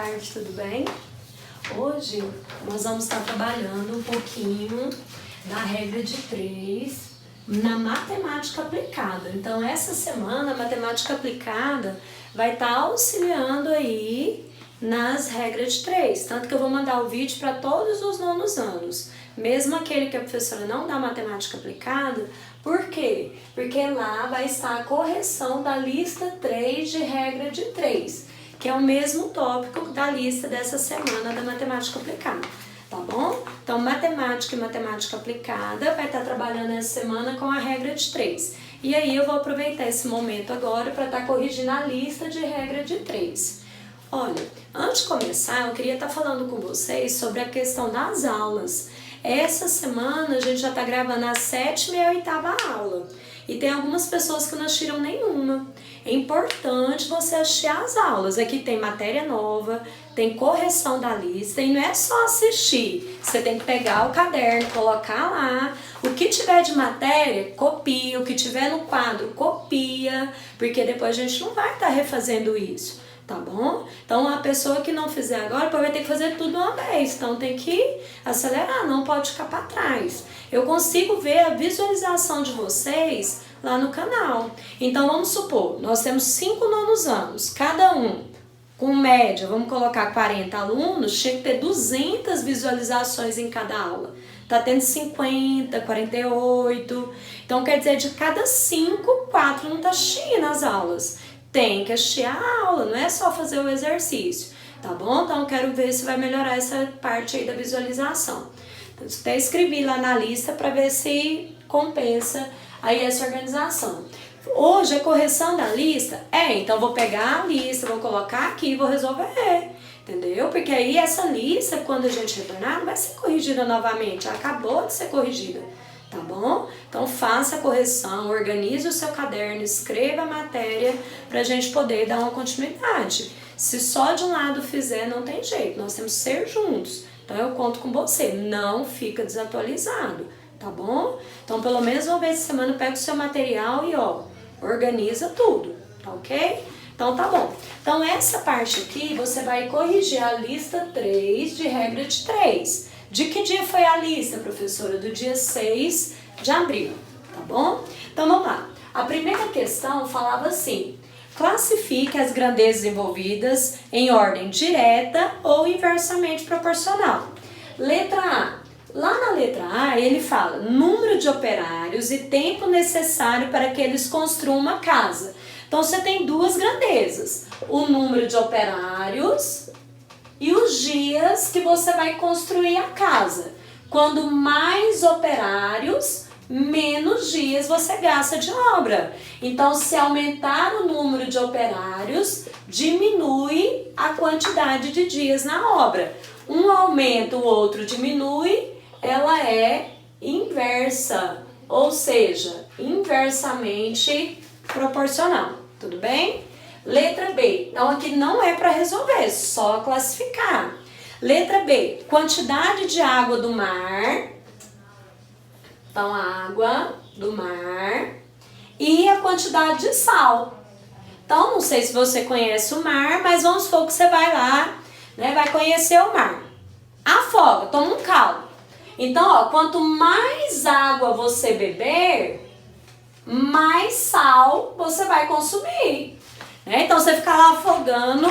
tarde, tudo bem? Hoje nós vamos estar trabalhando um pouquinho da regra de 3 na matemática aplicada. Então essa semana a matemática aplicada vai estar auxiliando aí nas regras de 3, tanto que eu vou mandar o vídeo para todos os nonos anos, mesmo aquele que a professora não dá matemática aplicada. Por quê? Porque lá vai estar a correção da lista 3 de regra de 3, que é o mesmo tópico da lista dessa semana da matemática aplicada, tá bom? Então, matemática e matemática aplicada vai estar trabalhando essa semana com a regra de 3. E aí eu vou aproveitar esse momento agora para estar corrigindo a lista de regra de 3. Olha, antes de começar, eu queria estar falando com vocês sobre a questão das aulas. Essa semana a gente já está gravando a 7ª e a 8ª aula. E tem algumas pessoas que não assistiram nenhuma. É importante você assistir as aulas. Aqui tem matéria nova, tem correção da lista e não é só assistir. Você tem que pegar o caderno, colocar lá. O que tiver de matéria, copia. O que tiver no quadro, copia. Porque depois a gente não vai estar refazendo isso. Tá bom? Então, a pessoa que não fizer agora vai ter que fazer tudo uma vez. Então, tem que acelerar, não pode ficar para trás. Eu consigo ver a visualização de vocês lá no canal. Então, vamos supor, nós temos 5 nonos anos, cada um com média, vamos colocar 40 alunos, tinha que ter 200 visualizações em cada aula. Tá tendo 50, 48. Então, quer dizer, de cada 5, 4 não tá assistindo as aulas. Tem que assistir a aula, não é só fazer o exercício, tá bom? Então, eu quero ver se vai melhorar essa parte aí da visualização. Então, até escrevi lá na lista para ver se compensa aí essa organização. Hoje, a correção da lista então vou pegar a lista, vou colocar aqui e vou resolver, entendeu? Porque aí essa lista, quando a gente retornar, não vai ser corrigida novamente, ela acabou de ser corrigida. Tá bom? Então faça a correção, organize o seu caderno, escreva a matéria pra gente poder dar uma continuidade. Se só de um lado fizer, não tem jeito, nós temos que ser juntos. Então eu conto com você, não fica desatualizado, tá bom? Então pelo menos uma vez por semana pega o seu material e organiza tudo, tá ok? Então tá bom. Então essa parte aqui você vai corrigir a lista 3 de regra de 3. De que dia foi a lista, professora? Do dia 6 de abril, tá bom? Então vamos lá. A primeira questão falava assim: classifique as grandezas envolvidas em ordem direta ou inversamente proporcional. Letra A. Lá na letra A ele fala número de operários e tempo necessário para que eles construam uma casa. Então você tem duas grandezas: o número de operários e os dias que você vai construir a casa. Quando mais operários, menos dias você gasta de obra. Então, se aumentar o número de operários, diminui a quantidade de dias na obra. Um aumenta, o outro diminui, ela é inversa, ou seja, inversamente proporcional. Tudo bem? Letra B, então aqui não é para resolver, só classificar. Letra B, quantidade de água do mar, então água do mar, e a quantidade de sal. Então não sei se você conhece o mar, mas vamos supor que você vai lá, né, vai conhecer o mar. Afoga, toma um caldo. Então, quanto mais água você beber, mais sal você vai consumir. Então, você ficar lá afogando,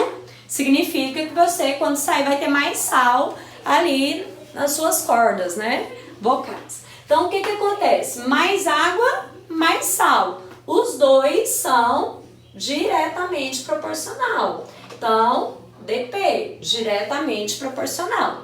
significa que você, quando sair, vai ter mais sal ali nas suas cordas, né? Vocais. Então, o que acontece? Mais água, mais sal. Os dois são diretamente proporcional. Então, DP, diretamente proporcional.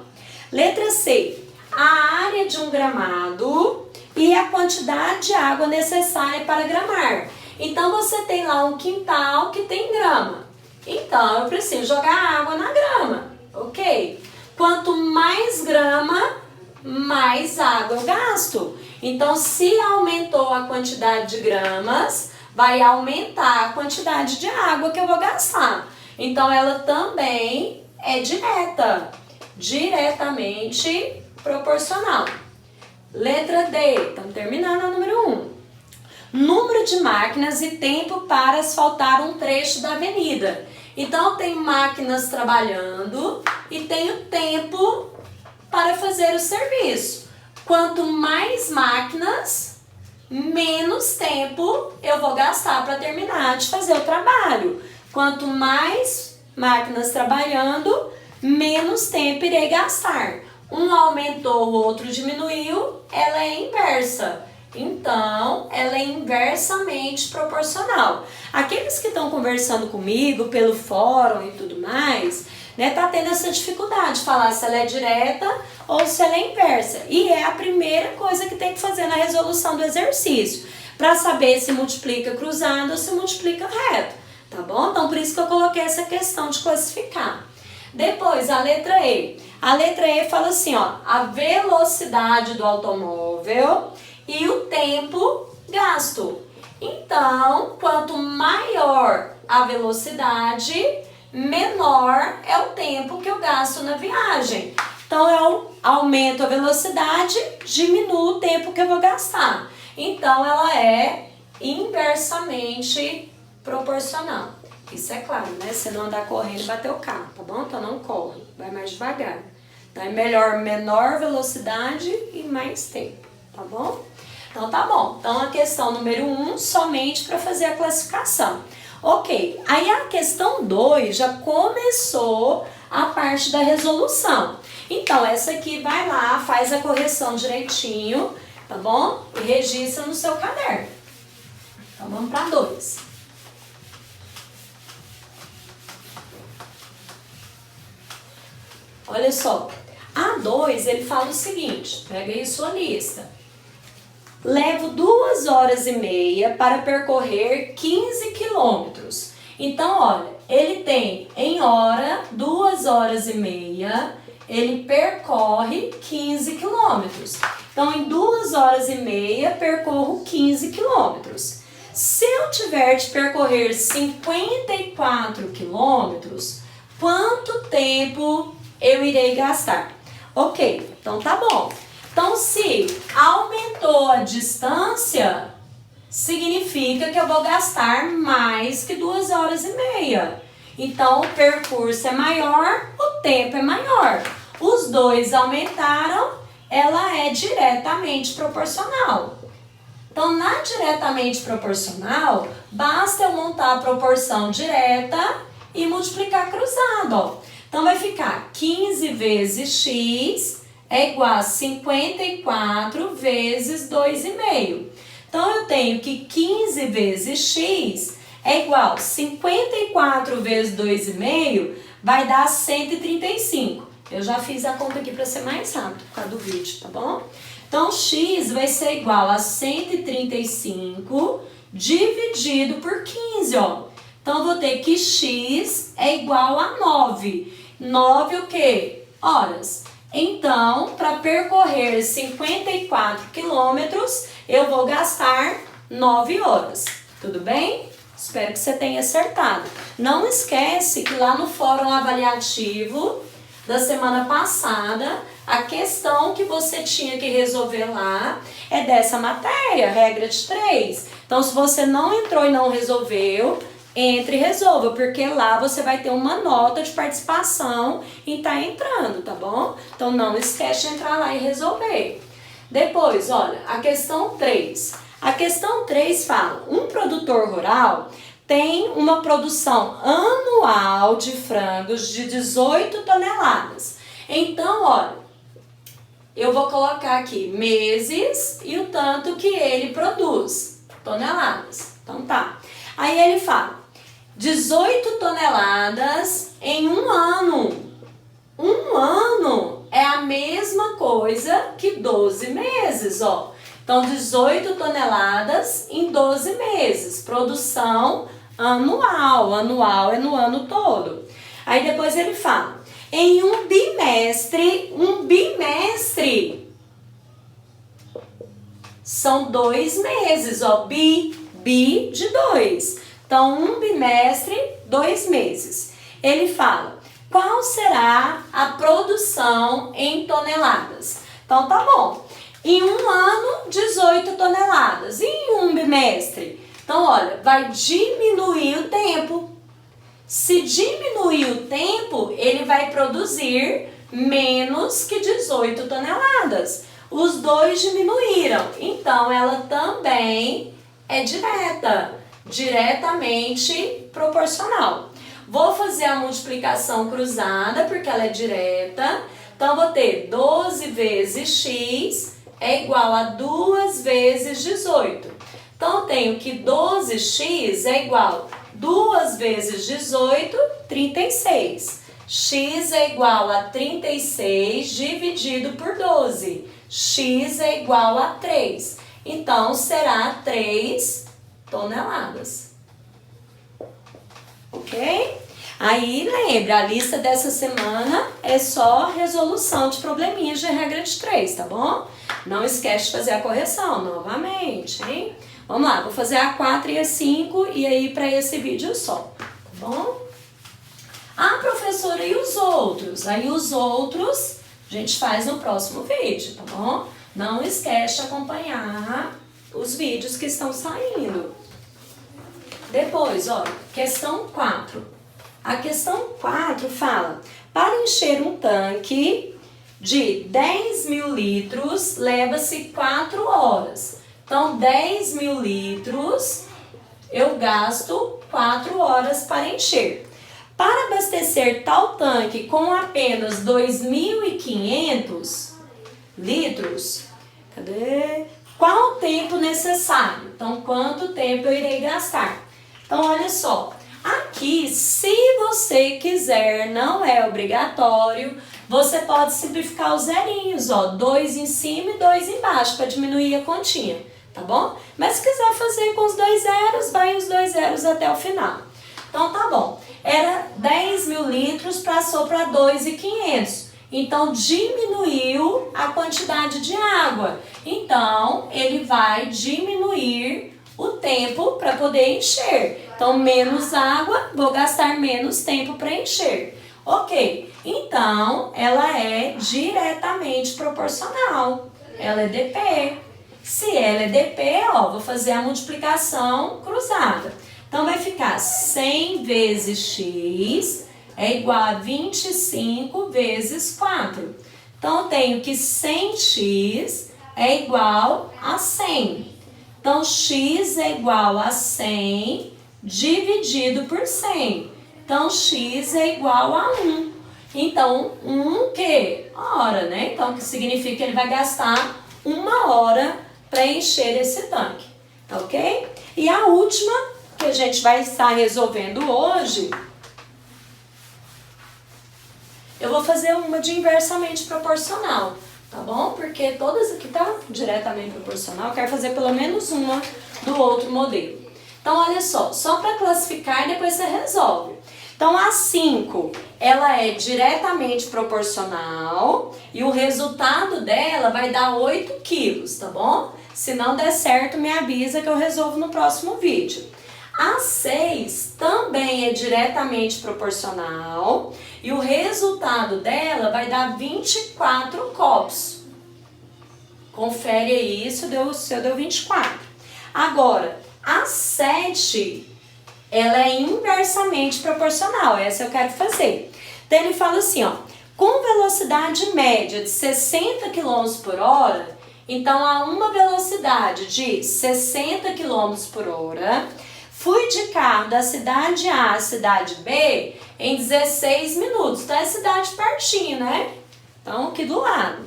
Letra C. A área de um gramado e a quantidade de água necessária para gramar. Então, você tem lá um quintal que tem grama. Então, eu preciso jogar água na grama, ok? Quanto mais grama, mais água eu gasto. Então, se aumentou a quantidade de gramas, vai aumentar a quantidade de água que eu vou gastar. Então, ela também é direta, diretamente proporcional. Letra D, estamos terminando a número 1. número de máquinas e tempo para asfaltar um trecho da avenida. Então, eu tenho máquinas trabalhando e tenho tempo para fazer o serviço. Quanto mais máquinas, menos tempo eu vou gastar para terminar de fazer o trabalho. Quanto mais máquinas trabalhando, menos tempo irei gastar. Um aumentou, o outro diminuiu, ela é inversa. Então, ela é inversamente proporcional. Aqueles que estão conversando comigo pelo fórum e tudo mais, né, tá tendo essa dificuldade de falar se ela é direta ou se ela é inversa. E é a primeira coisa que tem que fazer na resolução do exercício, para saber se multiplica cruzado ou se multiplica reto, tá bom? Então, por isso que eu coloquei essa questão de classificar. Depois, a letra E. A letra E fala assim, ó, a velocidade do automóvel e o tempo gasto. Então, quanto maior a velocidade, menor é o tempo que eu gasto na viagem. Então, eu aumento a velocidade, diminuo o tempo que eu vou gastar. Então, ela é inversamente proporcional. Isso é claro, né? Se não andar correndo e bater o carro, tá bom? Então, não corre, vai mais devagar. Então, é melhor menor velocidade e mais tempo, tá bom? Então, tá bom. Então, a questão número 1, somente para fazer a classificação. Ok, aí a questão 2 já começou a parte da resolução. Então, essa aqui vai lá, faz a correção direitinho, tá bom? E registra no seu caderno. Então, vamos para 2. Olha só, a 2 ele fala o seguinte, pega aí sua lista. Levo 2 horas e meia para percorrer 15 quilômetros. Então, olha, ele tem em hora 2 horas e meia, ele percorre 15 quilômetros. Então, em 2 horas e meia, percorro 15 quilômetros. Se eu tiver de percorrer 54 quilômetros, quanto tempo eu irei gastar? Ok, então tá bom. Então, se aumentou a distância, significa que eu vou gastar mais que 2 horas e meia. Então, o percurso é maior, o tempo é maior. Os dois aumentaram, ela é diretamente proporcional. Então, na diretamente proporcional, basta eu montar a proporção direta e multiplicar cruzado, ó. Então, vai ficar 15 vezes x é igual a 54 vezes 2,5. Então, eu tenho que 15 vezes x é igual a 54 vezes 2,5, vai dar 135. Eu já fiz a conta aqui para ser mais rápido por causa do vídeo, tá bom? Então, x vai ser igual a 135 dividido por 15, ó. Então, eu vou ter que x é igual a 9. 9 o quê? Horas. Então, para percorrer 54 quilômetros, eu vou gastar 9 horas. Tudo bem? Espero que você tenha acertado. Não esquece que lá no fórum avaliativo da semana passada, a questão que você tinha que resolver lá é dessa matéria, regra de 3. Então, se você não entrou e não resolveu, entre e resolva, porque lá você vai ter uma nota de participação em estar entrando, tá bom? Então, não esquece de entrar lá e resolver. Depois, olha, a questão 3. A questão 3 fala, um produtor rural tem uma produção anual de frangos de 18 toneladas. Então, olha, eu vou colocar aqui meses e o tanto que ele produz, toneladas. Então, tá. Aí ele fala, 18 toneladas em um ano. Um ano é a mesma coisa que 12 meses, ó. Então, 18 toneladas em 12 meses. Produção anual. Anual é no ano todo. Aí depois ele fala, em um bimestre são 2 meses, ó. Bi de 2. Então, um bimestre, 2 meses. Ele fala, qual será a produção em toneladas? Então, tá bom. Em um ano, 18 toneladas. E em um bimestre? Então, olha, vai diminuir o tempo. Se diminuir o tempo, ele vai produzir menos que 18 toneladas. Os dois diminuíram, então ela também é diretamente proporcional. Vou fazer a multiplicação cruzada, porque ela é direta. Então, vou ter 12 vezes x é igual a 2 vezes 18. Então, eu tenho que 12x é igual a 2 vezes 18, 36. X é igual a 36 dividido por 12. X é igual a 3. Então, será 3 toneladas. Ok? Aí, lembra, a lista dessa semana é só resolução de probleminhas de regra de 3, tá bom? Não esquece de fazer a correção novamente, hein? Vamos lá, vou fazer a 4 e a 5 e aí para esse vídeo só, tá bom? Ah, professora, e os outros? Aí os outros a gente faz no próximo vídeo, tá bom? Não esquece de acompanhar os vídeos que estão saindo. Depois, ó, questão 4. A questão 4 fala, para encher um tanque de 10.000 litros, leva-se 4 horas. Então, 10.000 litros, eu gasto 4 horas para encher. Para abastecer tal tanque com apenas 2.500 litros, qual o tempo necessário? Então, quanto tempo eu irei gastar? Então, olha só, aqui, se você quiser, não é obrigatório, você pode simplificar os zerinhos, ó, 2 em cima e 2 embaixo, para diminuir a continha, tá bom? Mas se quiser fazer com os 2 zeros, vai os 2 zeros até o final. Então, tá bom. Era 10.000 litros, passou para 2.500. Então, diminuiu a quantidade de água. Então, ele vai diminuir o tempo para poder encher. Então, menos água, vou gastar menos tempo para encher. Ok, então, ela é diretamente proporcional. Ela é dp. Se ela é dp, ó, vou fazer a multiplicação cruzada. Então, vai ficar 100 vezes x é igual a 25 vezes 4. Então, eu tenho que 100x é igual a 100. Então, x é igual a 100 dividido por 100. Então, x é igual a 1. Então, 1 que? Hora, né? Então, que significa que ele vai gastar 1 hora para encher esse tanque. Tá ok? E a última que a gente vai estar resolvendo hoje, eu vou fazer uma de inversamente proporcional, tá bom? Porque todas aqui tá diretamente proporcional, eu quero fazer pelo menos uma do outro modelo. Então, olha só para classificar e depois você resolve. Então, a 5, ela é diretamente proporcional e o resultado dela vai dar 8 quilos, tá bom? Se não der certo, me avisa que eu resolvo no próximo vídeo. A 6 também é diretamente proporcional e o resultado dela vai dar 24 copos. Confere aí se eu deu 24. Agora, a 7, ela é inversamente proporcional. Essa eu quero fazer. Então, ele fala assim, ó, com velocidade média de 60 km por hora, então, a uma velocidade de 60 km por hora, fui de carro da cidade A à cidade B em 16 minutos. Então, é cidade pertinho, né? Então, aqui do lado.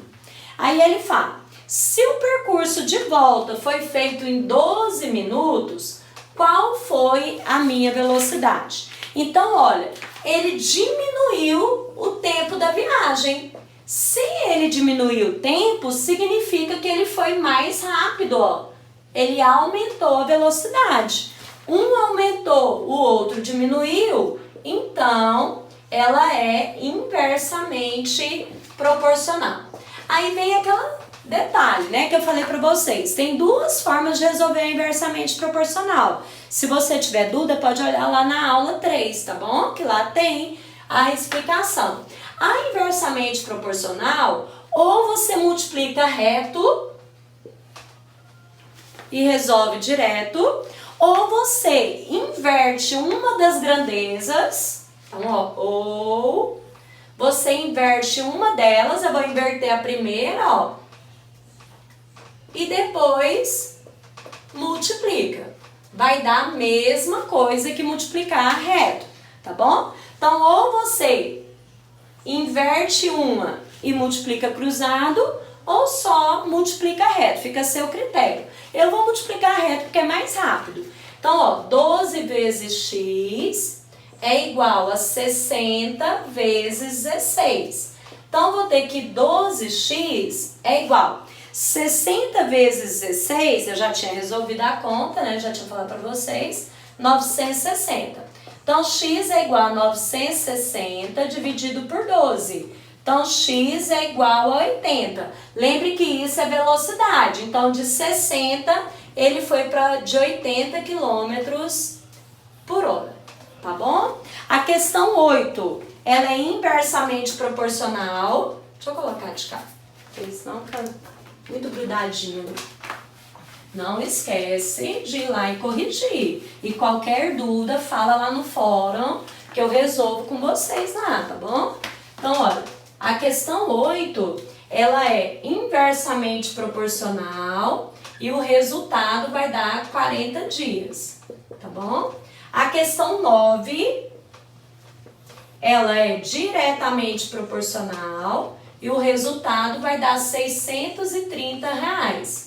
Aí ele fala, se o percurso de volta foi feito em 12 minutos, qual foi a minha velocidade? Então, olha, ele diminuiu o tempo da viagem. Se ele diminuiu o tempo, significa que ele foi mais rápido, ó. Ele aumentou a velocidade. Um aumentou, o outro diminuiu, então ela é inversamente proporcional. Aí vem aquele detalhe, né, que eu falei para vocês. Tem duas formas de resolver a inversamente proporcional. Se você tiver dúvida, pode olhar lá na aula 3, tá bom? Que lá tem a explicação. A inversamente proporcional, ou você multiplica reto, e resolve direto, ou você inverte uma das grandezas, então ó, ou você inverte uma delas, eu vou inverter a primeira, ó, e depois multiplica. Vai dar a mesma coisa que multiplicar reto, tá bom? Então, ou você inverte uma e multiplica cruzado, ou só multiplica reto, fica a seu critério. Eu vou multiplicar reto porque é mais rápido. Então, ó, 12 vezes x é igual a 60 vezes 16. Então, vou ter que 12x é igual 60 vezes 16, eu já tinha resolvido a conta, né? Já tinha falado para vocês, 960. Então, x é igual a 960 dividido por 12. Então, x é igual a 80. Lembre que isso é velocidade. Então, de 60, ele foi de 80 km por hora. Tá bom? A questão 8, ela é inversamente proporcional. Deixa eu colocar de cá, porque senão fica muito grudadinho. Não esquece de ir lá e corrigir. E qualquer dúvida, fala lá no fórum que eu resolvo com vocês lá, tá bom? Então, olha, a questão 8, ela é inversamente proporcional e o resultado vai dar 40 dias, tá bom? A questão 9, ela é diretamente proporcional e o resultado vai dar R$630.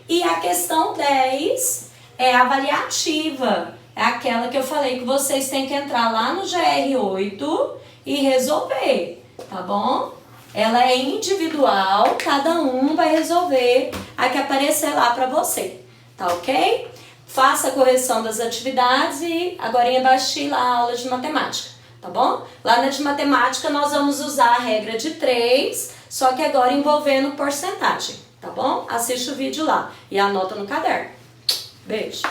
E a questão 10 é avaliativa. É aquela que eu falei que vocês têm que entrar lá no GR8 e resolver, tá bom? Ela é individual, cada um vai resolver a que aparecer lá para você, tá ok? Faça a correção das atividades e agora embaixo lá a aula de matemática, tá bom? Lá na de matemática nós vamos usar a regra de 3, só que agora envolvendo porcentagem, tá bom? Assiste o vídeo lá e anota no caderno. Beijo!